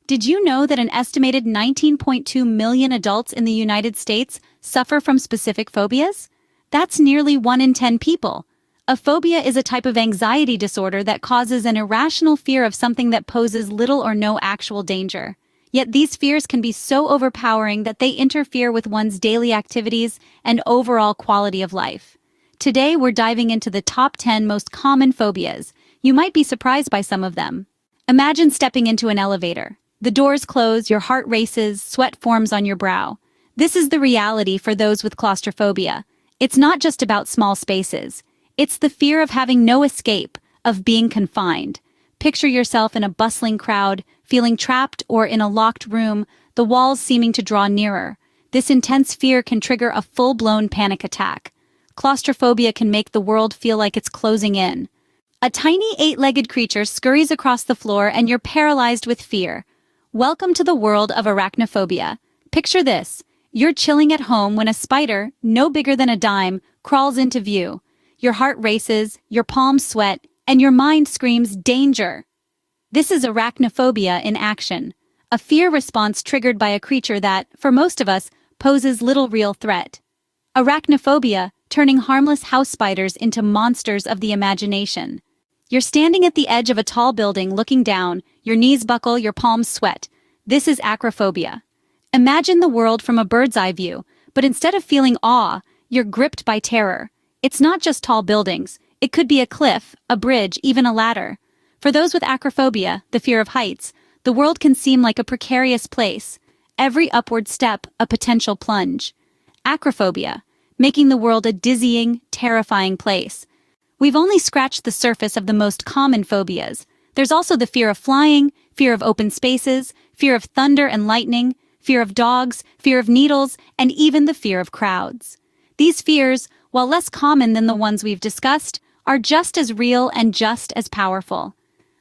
Did you know that an estimated 19.2 million adults in the United States suffer from specific phobias? That's nearly 1 in 10 people. A phobia is a type of anxiety disorder that causes an irrational fear of something that poses little or no actual danger. Yet these fears can be so overpowering that they interfere with one's daily activities and overall quality of life. Today we're diving into the top 10 most common phobias. You might be surprised by some of them. Imagine stepping into an elevator. The doors close, your heart races, sweat forms on your brow. This is the reality for those with claustrophobia. It's not just about small spaces. It's the fear of having no escape, of being confined. Picture yourself in a bustling crowd, feeling trapped, or in a locked room, the walls seeming to draw nearer. This intense fear can trigger a full-blown panic attack. Claustrophobia can make the world feel like it's closing in. A tiny 8-legged creature scurries across the floor and you're paralyzed with fear. Welcome to the world of arachnophobia. Picture this. You're chilling at home when a spider, no bigger than a dime, crawls into view. Your heart races, your palms sweat, and your mind screams, danger! This is arachnophobia in action. A fear response triggered by a creature that, for most of us, poses little real threat. Arachnophobia, turning harmless house spiders into monsters of the imagination. You're standing at the edge of a tall building looking down, your knees buckle, your palms sweat. This is acrophobia. Imagine the world from a bird's eye view, but instead of feeling awe, you're gripped by terror. It's not just tall buildings. It could be a cliff, a bridge, even a ladder. For those with acrophobia, the fear of heights, the world can seem like a precarious place. Every upward step, a potential plunge. Acrophobia, making the world a dizzying, terrifying place. We've only scratched the surface of the most common phobias. There's also the fear of flying, fear of open spaces, fear of thunder and lightning, fear of dogs, fear of needles, and even the fear of crowds. These fears, while less common than the ones we've discussed, are just as real and just as powerful.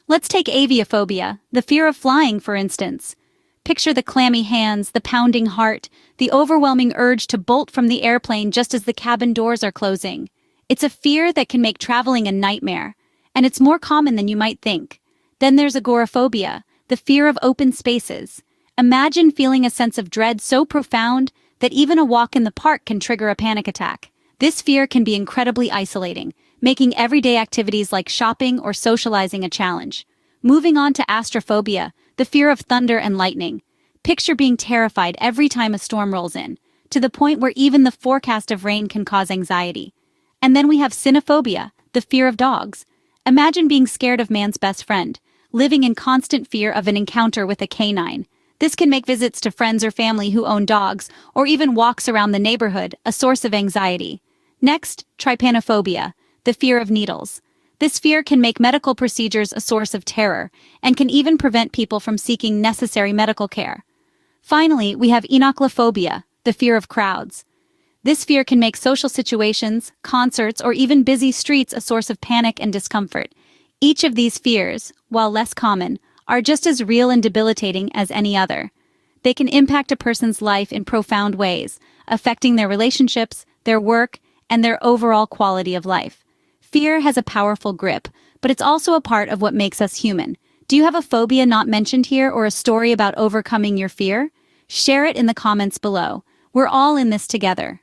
Let's take aviophobia, the fear of flying, for instance. Picture the clammy hands, the pounding heart, the overwhelming urge to bolt from the airplane just as the cabin doors are closing. It's a fear that can make traveling a nightmare, and it's more common than you might think. Then there's agoraphobia, the fear of open spaces. Imagine feeling a sense of dread so profound that even a walk in the park can trigger a panic attack. This fear can be incredibly isolating, making everyday activities like shopping or socializing a challenge. Moving on to astrophobia, the fear of thunder and lightning. Picture being terrified every time a storm rolls in, to the point where even the forecast of rain can cause anxiety. And then we have cynophobia, the fear of dogs. Imagine being scared of man's best friend, living in constant fear of an encounter with a canine. This can make visits to friends or family who own dogs, or even walks around the neighborhood, a source of anxiety. Next, trypanophobia, the fear of needles. This fear can make medical procedures a source of terror, and can even prevent people from seeking necessary medical care. Finally, we have enochlophobia, the fear of crowds. This fear can make social situations, concerts, or even busy streets a source of panic and discomfort. Each of these fears, while less common, are just as real and debilitating as any other. They can impact a person's life in profound ways, affecting their relationships, their work, and their overall quality of life. Fear has a powerful grip, but it's also a part of what makes us human. Do you have a phobia not mentioned here or a story about overcoming your fear? Share it in the comments below. We're all in this together.